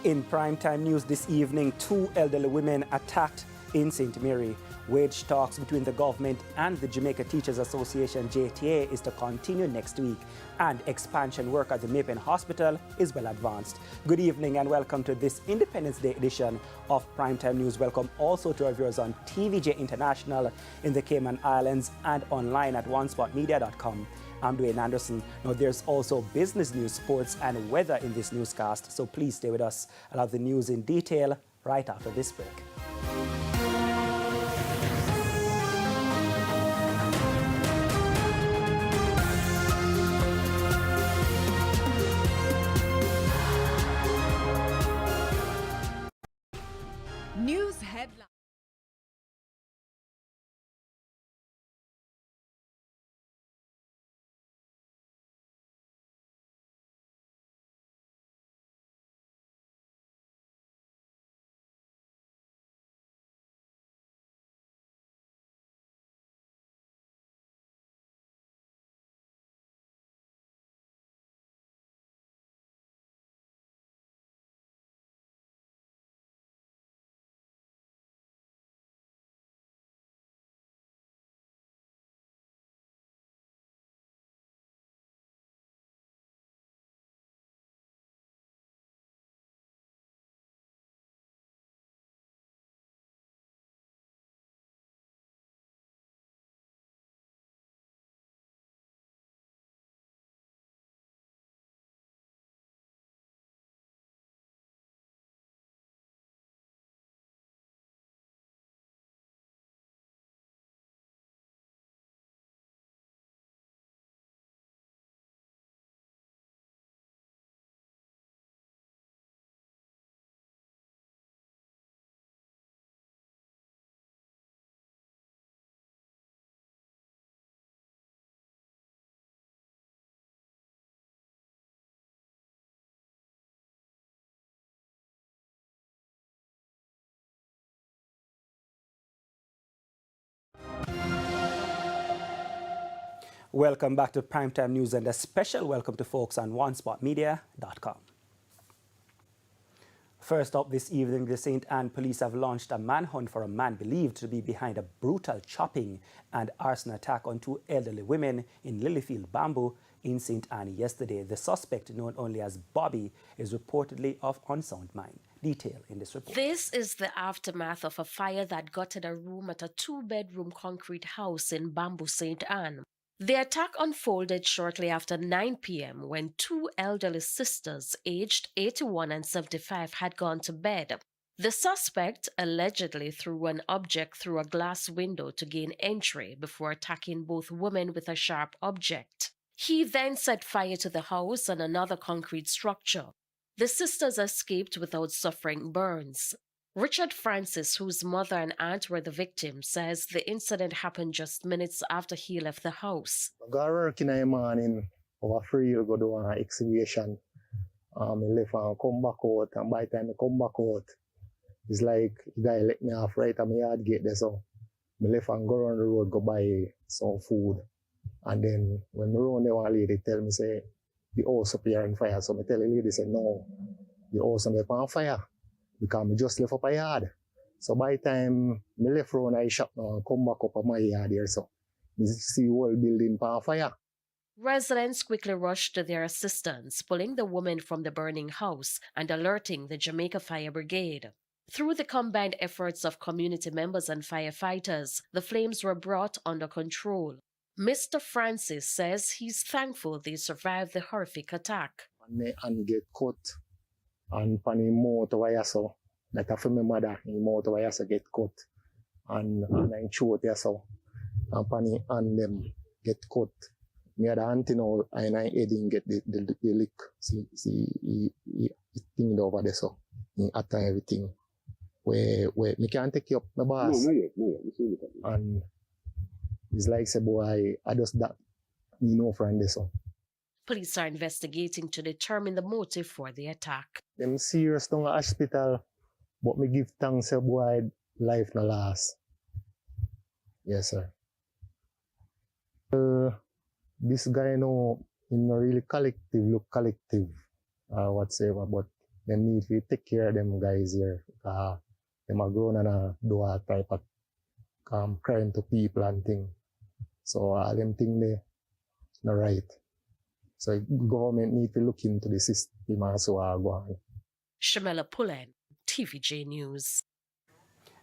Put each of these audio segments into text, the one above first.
In primetime news this evening, two elderly women attacked in St. Mary. Wage talks between the government and the Jamaica Teachers Association, JTA, is to continue next week, and expansion work at the Mapen Hospital is well advanced. Good evening and welcome to this Independence Day edition of Primetime News. Welcome also to our viewers on TVJ International in the Cayman Islands and online at onespotmedia.com. I'm Dwayne Anderson. Now, there's also business news, sports, and weather in this newscast, so please stay with us. I'll have the news in detail right after this break. News headline. Welcome back to Primetime News, and a special welcome to folks on onespotmedia.com. First up this evening, the St. Anne police have launched a manhunt for a man believed to be behind a brutal chopping and arson attack on two elderly women in Lilyfield Bamboo in St. Anne yesterday. The suspect, known only as Bobby, is reportedly of unsound mind. Detail in this report. This is the aftermath of a fire that gutted a room at a two-bedroom concrete house in Bamboo, St. Anne. The attack unfolded shortly after 9 p.m. when two elderly sisters, aged 81 and 75, had gone to bed. The suspect allegedly threw an object through a glass window to gain entry before attacking both women with a sharp object. He then set fire to the house and another concrete structure. The sisters escaped without suffering burns. Richard Francis, whose mother and aunt were the victims, says the incident happened just minutes after he left the house. I got work in the morning, over 3 years go do an exhibition. I left and come back out, and by the time I come back out, it's like the guy let me off right at my yard gate there, so I left and go around the road, go buy some food. And then when I round there, one lady tell me, say, the house up here on fire. So I tell the lady, say, no, the house up on fire. Because I just left up a yard. So by the time I left around I shop now and come back up on my yard here, so I see the whole building on fire. Residents quickly rushed to their assistance, pulling the woman from the burning house and alerting the Jamaica Fire Brigade. Through the combined efforts of community members and firefighters, the flames were brought under control. Mr. Francis says he's thankful they survived the horrific attack. And get cut. And pan him mouth wire so that I feel my mother in mouth wire so get cut and in throat there so and pan him and them get cut. Me had the auntie now and I heading get the lick. See he thing over there so he attack everything. Where me can't take you up my boss. No, yet. And it's like say boy I just that me no friend there so. Police are investigating to determine the motive for the attack. Them serious down at hospital, but me give thanks say boy life no last. Yes, sir. This guy no, he no really collective, look collective or whatsoever, but them need to take care of them guys here. Them are grown and do all type of crime to people and thing. So all them thing they not right. So government need to look into the system and so go on. Shamela Pullen, TVJ News.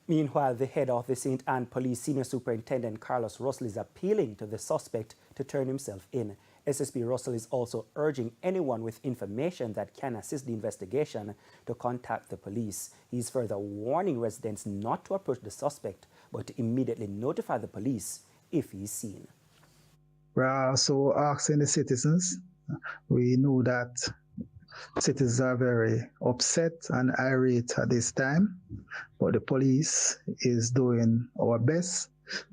Meanwhile, the head of the St. Anne Police Senior Superintendent Carlos Russell is appealing to the suspect to turn himself in. SSP Russell is also urging anyone with information that can assist the investigation to contact the police. He is further warning residents not to approach the suspect, but to immediately notify the police if he is seen. We are also asking the citizens. We know that citizens are very upset and irate at this time, but the police is doing our best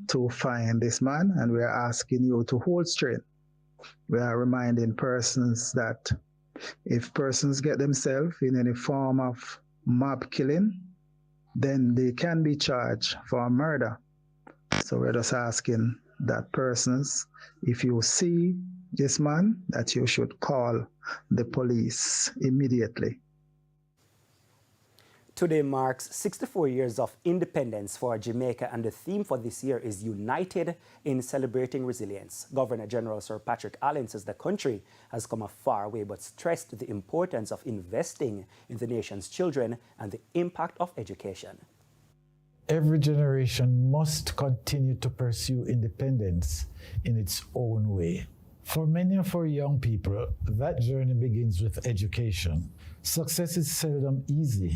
to find this man, and we are asking you to hold straight. We are reminding persons that if persons get themselves in any form of mob killing, then they can be charged for murder. So we're just asking that persons, if you see this man, that you should call the police immediately. Today marks 64 years of independence for Jamaica, and the theme for this year is United in Celebrating Resilience. Governor General Sir Patrick Allen says the country has come a far way, but stressed the importance of investing in the nation's children and the impact of education. Every generation must continue to pursue independence in its own way. For many of our young people, that journey begins with education. Success is seldom easy,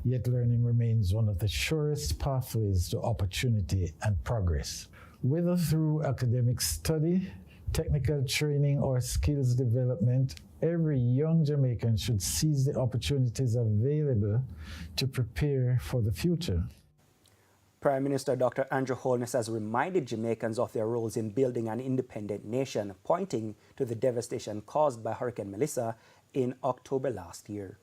yet learning remains one of the surest pathways to opportunity and progress. Whether through academic study, technical training, or skills development, every young Jamaican should seize the opportunities available to prepare for the future. Prime Minister Dr. Andrew Holness has reminded Jamaicans of their roles in building an independent nation, pointing to the devastation caused by Hurricane Melissa in October last year.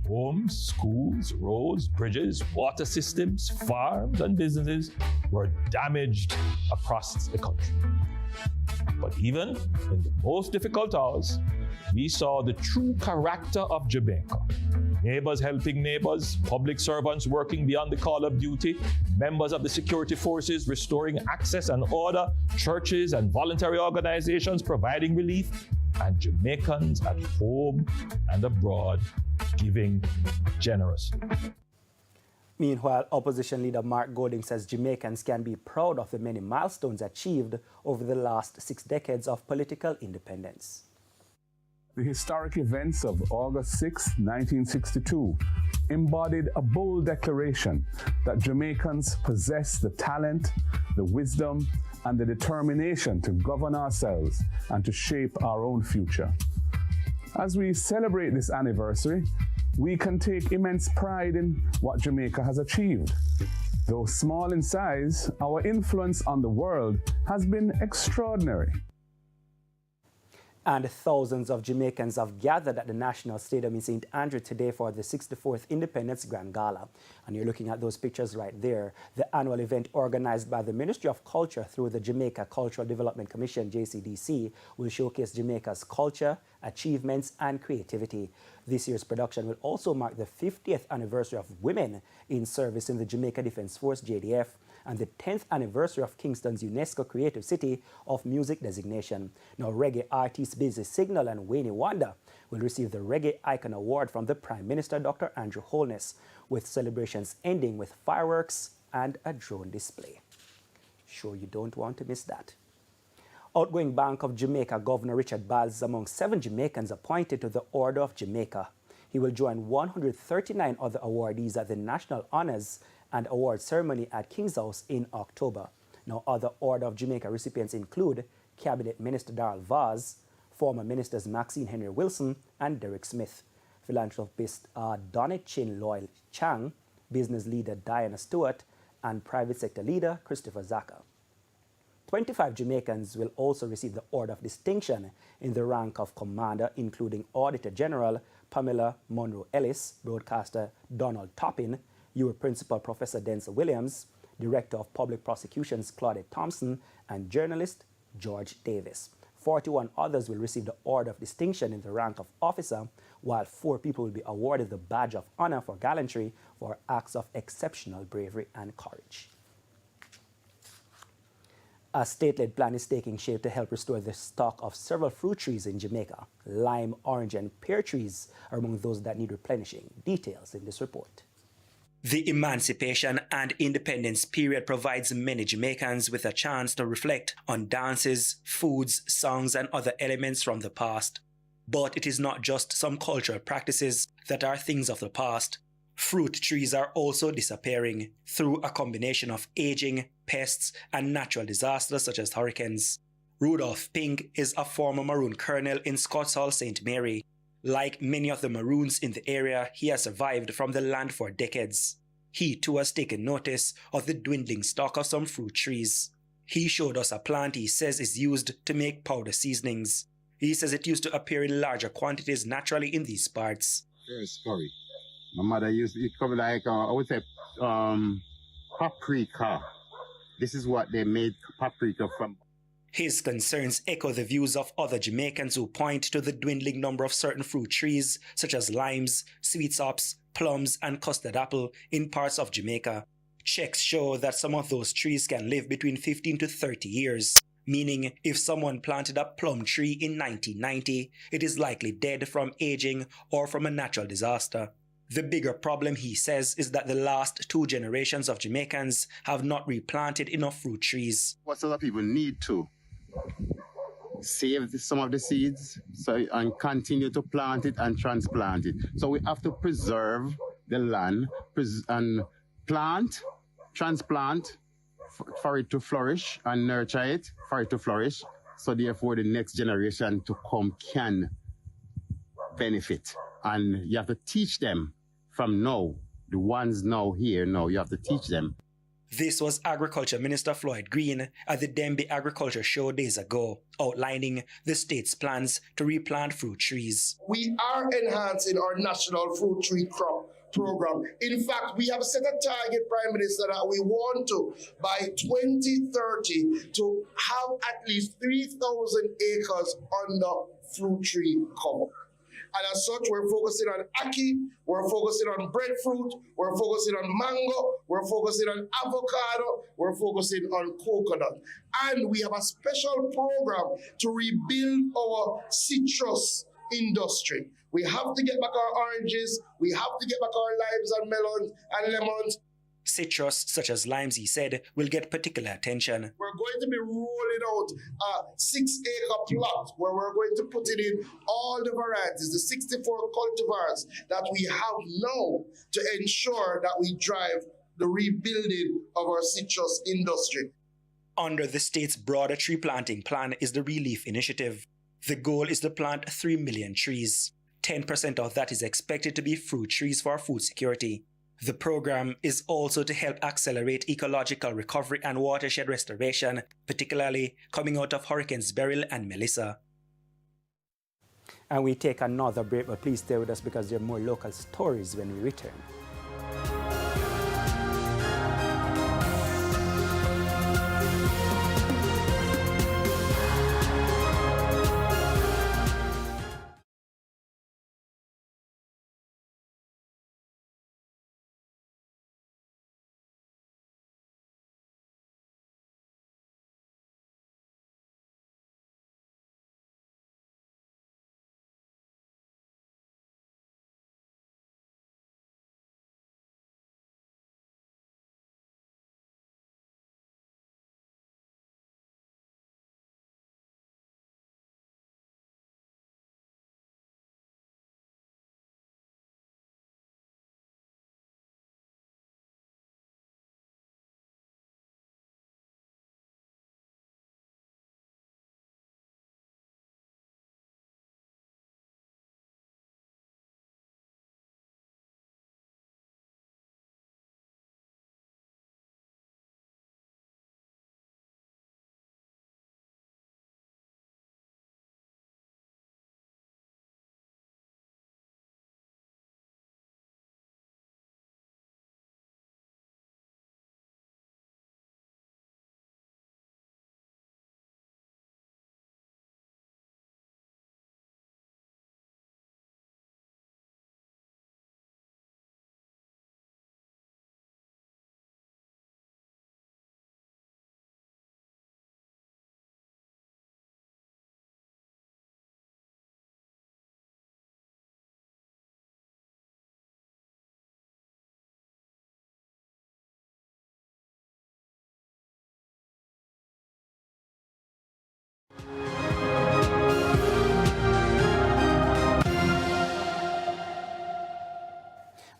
Homes, schools, roads, bridges, water systems, farms, and businesses were damaged across the country. But even in the most difficult hours, we saw the true character of Jamaica. Neighbors helping neighbors, public servants working beyond the call of duty, members of the security forces restoring access and order, churches and voluntary organizations providing relief, and Jamaicans at home and abroad giving generously. Meanwhile, opposition leader Mark Golding says Jamaicans can be proud of the many milestones achieved over the last 6 decades of political independence. The historic events of August 6, 1962 embodied a bold declaration that Jamaicans possess the talent, the wisdom, and the determination to govern ourselves and to shape our own future. As we celebrate this anniversary, we can take immense pride in what Jamaica has achieved. Though small in size, our influence on the world has been extraordinary. And thousands of Jamaicans have gathered at the National Stadium in St. Andrew today for the 64th Independence Grand Gala. And you're looking at those pictures right there. The annual event organized by the Ministry of Culture through the Jamaica Cultural Development Commission, JCDC, will showcase Jamaica's culture, achievements, and creativity. This year's production will also mark the 50th anniversary of women in service in the Jamaica Defense Force, JDF, and the 10th anniversary of Kingston's UNESCO Creative City of Music designation. Now, reggae artists Busy Signal and Wayne Wonder will receive the Reggae Icon Award from the Prime Minister, Dr. Andrew Holness, with celebrations ending with fireworks and a drone display. Sure you don't want to miss that. Outgoing Bank of Jamaica Governor Richard Biles is among 7 Jamaicans appointed to the Order of Jamaica. He will join 139 other awardees at the National Honors and Award Ceremony at King's House in October. Now, other Order of Jamaica recipients include Cabinet Minister Darrell Vaz, former Ministers Maxine Henry Wilson and Derek Smith, philanthropist Donnet Chin Loyal Chang, business leader Diana Stewart, and private sector leader Christopher Zaka. 25 Jamaicans will also receive the Order of Distinction in the rank of Commander, including Auditor General Pamela Monroe Ellis, broadcaster Donald Toppin, UR Principal Professor Denzel Williams, Director of Public Prosecutions Claudette Thompson, and journalist George Davis. 41 others will receive the Order of Distinction in the rank of officer, while 4 people will be awarded the Badge of Honor for gallantry for acts of exceptional bravery and courage. A state-led plan is taking shape to help restore the stock of several fruit trees in Jamaica. Lime, orange, and pear trees are among those that need replenishing. Details in this report. The Emancipation and Independence period provides many Jamaicans with a chance to reflect on dances, foods, songs, and other elements from the past. But it is not just some cultural practices that are things of the past. Fruit trees are also disappearing through a combination of aging, pests, and natural disasters such as hurricanes. Rudolph Pink is a former Maroon colonel in Scotts Hall, St. Mary. Like many of the Maroons in the area, he has survived from the land for decades. He too has taken notice of the dwindling stock of some fruit trees. He showed us a plant he says is used to make powder seasonings. He says it used to appear in larger quantities naturally in these parts. Yes, sorry. My mother used it cover like, I would say, paprika. This is what they made paprika from. His concerns echo the views of other Jamaicans who point to the dwindling number of certain fruit trees, such as limes, sweetsops, plums, and custard apple in parts of Jamaica. Checks show that some of those trees can live between 15 to 30 years, meaning if someone planted a plum tree in 1990, it is likely dead from aging or from a natural disaster. The bigger problem, he says, is that the last 2 generations of Jamaicans have not replanted enough fruit trees. What other people need to save some of the seeds and continue to plant it and transplant it. So we have to preserve the land and plant, transplant for it to flourish and nurture it for it to flourish. So therefore the next generation to come can benefit. And you have to teach them from now, the ones now here now, you have to teach them. This was Agriculture Minister Floyd Green at the Denby Agriculture Show days ago, outlining the state's plans to replant fruit trees. We are enhancing our national fruit tree crop program. In fact, we have set a target, Prime Minister, that we want to, by 2030, to have at least 3,000 acres under fruit tree cover. And as such, we're focusing on ackee, we're focusing on breadfruit, we're focusing on mango, we're focusing on avocado, we're focusing on coconut. And we have a special program to rebuild our citrus industry. We have to get back our oranges, we have to get back our limes and melons and lemons. Citrus, such as limes, he said, will get particular attention. We're going to be rolling out a 6-acre plot where we're going to put it in all the varieties, the 64 cultivars that we have now to ensure that we drive the rebuilding of our citrus industry. Under the state's broader tree planting plan is the Relief Initiative. The goal is to plant 3 million trees. 10% of that is expected to be fruit trees for food security. The program is also to help accelerate ecological recovery and watershed restoration, particularly coming out of Hurricanes Beryl and Melissa. And we take another break, but please stay with us because there are more local stories when we return.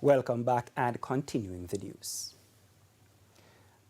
Welcome back and continuing the news.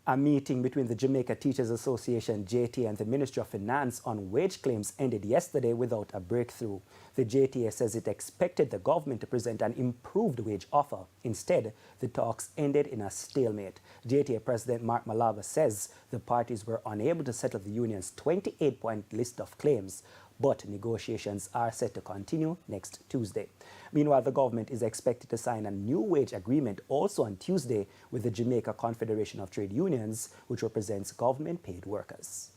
A meeting between the Jamaica Teachers Association, JTA, and the Ministry of Finance on wage claims ended yesterday without a breakthrough. The JTA says it expected the government to present an improved wage offer. Instead, the talks ended in a stalemate. JTA President Mark Malava says the parties were unable to settle the union's 28-point list of claims, but negotiations are set to continue next Tuesday. Meanwhile, the government is expected to sign a new wage agreement also on Tuesday with the Jamaica Confederation of Trade Unions, which represents government-paid workers.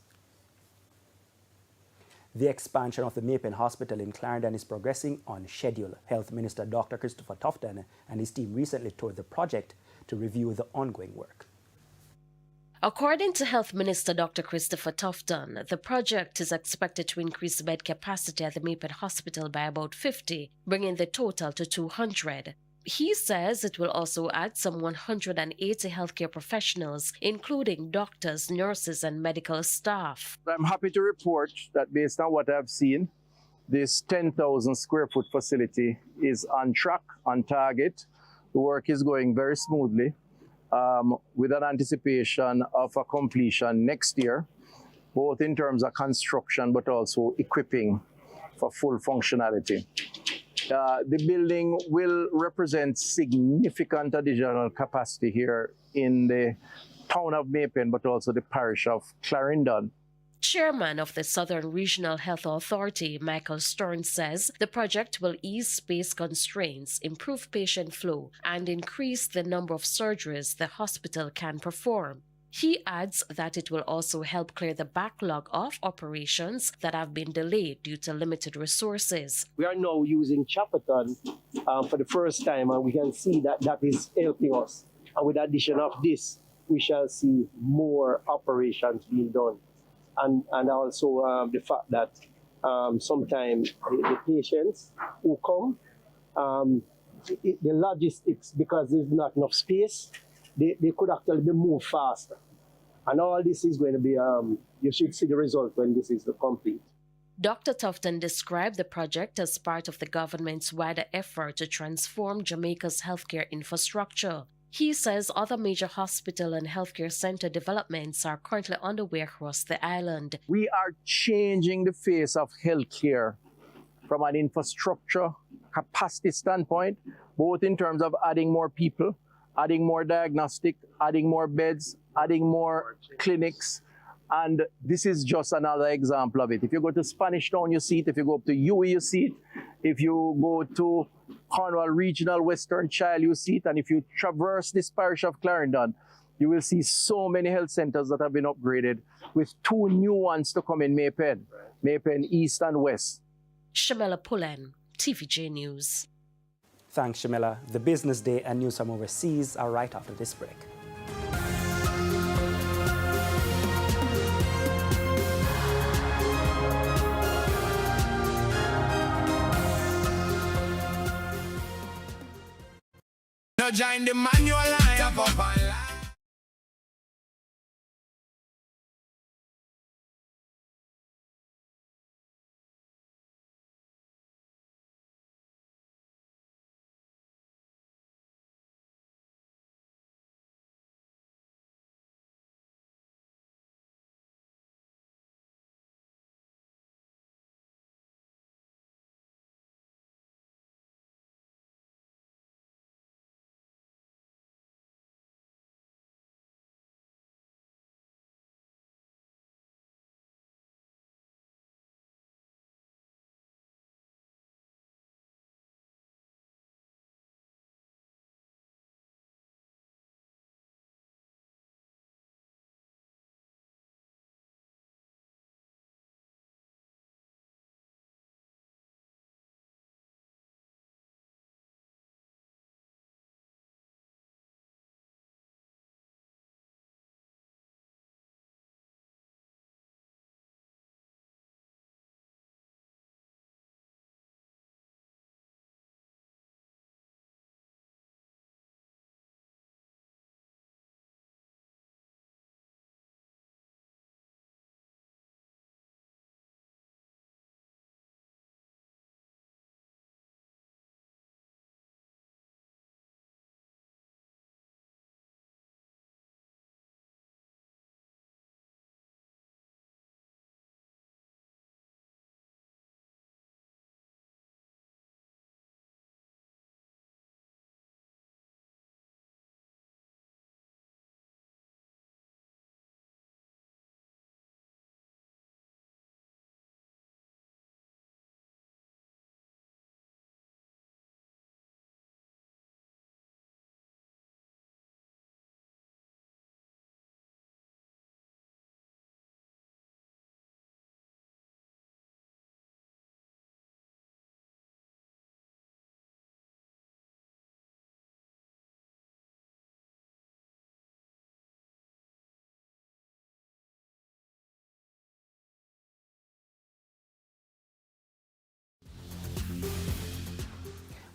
The expansion of the Jamaican Hospital in Clarendon is progressing on schedule. Health Minister Dr. Christopher Tufton and his team recently toured the project to review the ongoing work. According to Health Minister Dr. Christopher Tufton, the project is expected to increase bed capacity at the Jamaican Hospital by about 50, bringing the total to 200. He says it will also add some 180 healthcare professionals, including doctors, nurses, and medical staff. I'm happy to report that based on what I've seen, this 10,000 square foot facility is on track, on target. The work is going very smoothly. With an anticipation of a completion next year, both in terms of construction but also equipping for full functionality. The building will represent significant additional capacity here in the town of Jamaica, but also the parish of Clarendon. Chairman of the Southern Regional Health Authority, Michael Stern, says the project will ease space constraints, improve patient flow, and increase the number of surgeries the hospital can perform. He adds that it will also help clear the backlog of operations that have been delayed due to limited resources. We are now using Chapaton for the first time, and we can see that that is helping us. And with the addition of this, we shall see more operations being done. And also the fact that sometimes the patients who come, the logistics, because there's not enough space, they could actually be moved faster. And all this is going to be, you should see the result when this is complete. Dr. Tufton described the project as part of the government's wider effort to transform Jamaica's healthcare infrastructure. He says other major hospital and healthcare center developments are currently underway across the island. We are changing the face of healthcare from an infrastructure capacity standpoint, both in terms of adding more people, adding more diagnostic, adding more beds, adding more clinics. And this is just another example of it. If you go to Spanish Town, you see it. If you go up to UE, you see it. If you go to Cornwall Regional Western Child, you see it. And if you traverse this parish of Clarendon, you will see so many health centers that have been upgraded, with 2 new ones to come in Maypen East and West. Shamela Pullen, TVJ News. Thanks, Shamela. The Business Day and news from overseas are right after this break. No join the manual line, tap up online.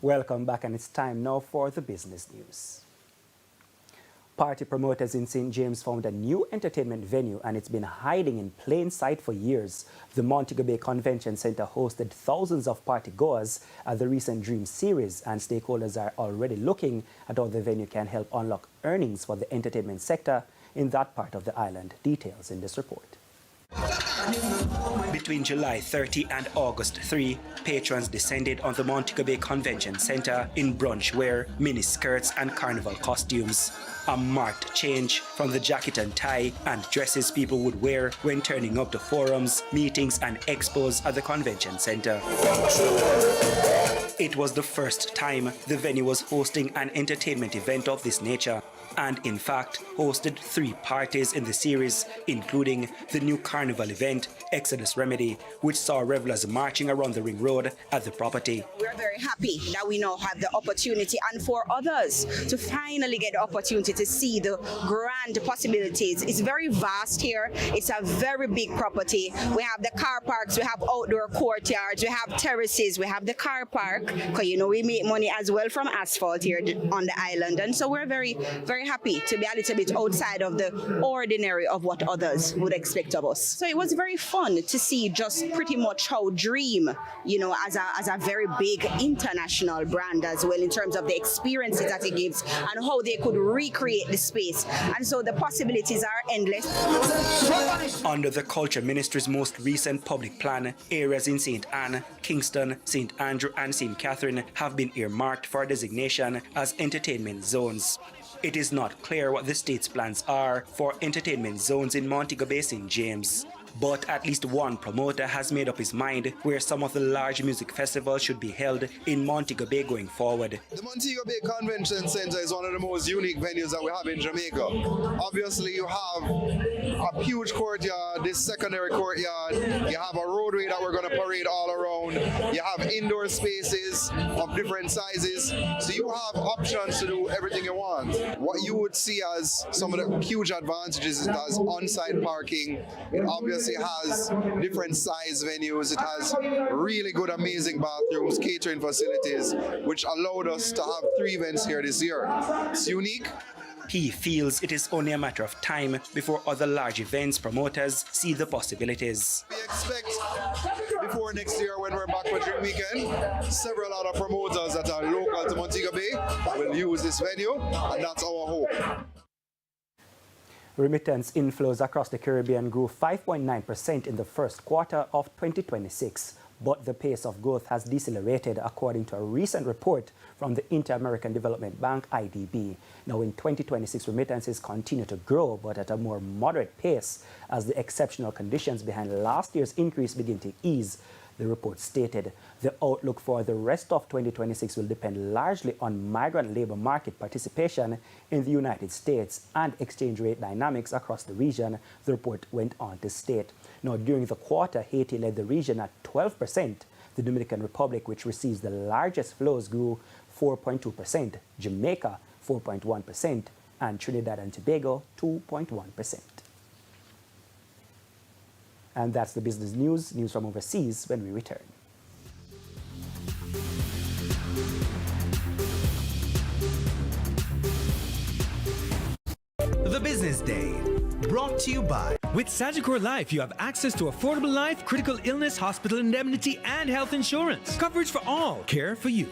Welcome back, and it's time now for the business news. Party promoters in St. James found a new entertainment venue, and it's been hiding in plain sight for years. The Montego Bay Convention Center hosted thousands of partygoers at the recent Dream Series, and stakeholders are already looking at how the venue can help unlock earnings for the entertainment sector in that part of the island. Details in this report. Between July 30 and August 3, patrons descended on the Montego Bay Convention Center in brunch wear, mini-skirts and carnival costumes. A marked change from the jacket and tie and dresses people would wear when turning up to forums, meetings and expos at the convention center. It was the first time the venue was hosting an entertainment event of this nature, and in fact hosted 3 parties in the series, including the new carnival event, Exodus Remedy, which saw revelers marching around the ring road at the property. We're very happy that we now have the opportunity, and for others to finally get the opportunity to see the grand possibilities. It's very vast here. It's a very big property. We have the car parks, we have outdoor courtyards, we have terraces, we have the car park, because you know we make money as well from asphalt here on the island, and so we're very, very happy to be a little bit outside of the ordinary of what others would expect of us. So it was very fun to see just pretty much how Dream, you know, as a very big international brand as well, in terms of the experiences that it gives and how they could recreate the space. And so the possibilities are endless. Under the Culture Ministry's most recent public plan, areas in St. Anne, Kingston, St. Andrew and St. Catherine have been earmarked for designation as entertainment zones. It is not clear what the state's plans are for entertainment zones in Montego Bay, St. James. But at least one promoter has made up his mind where some of the large music festivals should be held in Montego Bay going forward. The Montego Bay Convention Center is one of the most unique venues that we have in Jamaica. Obviously, you have a huge courtyard, this secondary courtyard. You have a roadway that we're going to parade all around. You have indoor spaces of different sizes. So you have options to do everything you want. What you would see as some of the huge advantages is it has on-site parking. It obviously has different size venues. It has really good, amazing bathrooms, catering facilities, which allowed us to have 3 events here this year. It's unique. He feels it is only a matter of time before other large events promoters see the possibilities. We expect before next year, when we're back for Dream Weekend, several other promoters that are local to Montego Bay will use this venue, and that's our hope. Remittance inflows across the Caribbean grew 5.9% in the first quarter of 2026, but the pace of growth has decelerated according to a recent report from the Inter-American Development Bank, IDB. Now in 2026, remittances continue to grow, but at a more moderate pace as the exceptional conditions behind last year's increase begin to ease. The report stated the outlook for the rest of 2026 will depend largely on migrant labor market participation in the United States and exchange rate dynamics across the region, the report went on to state. Now, during the quarter, Haiti led the region at 12%. The Dominican Republic, which receives the largest flows, grew 4.2%, Jamaica 4.1%, and Trinidad and Tobago 2.1%. And that's the business news from overseas when we return. The Business Day, brought to you by. With Sagicor Life, you have access to affordable life, critical illness, hospital indemnity, and health insurance. Coverage for all, care for you.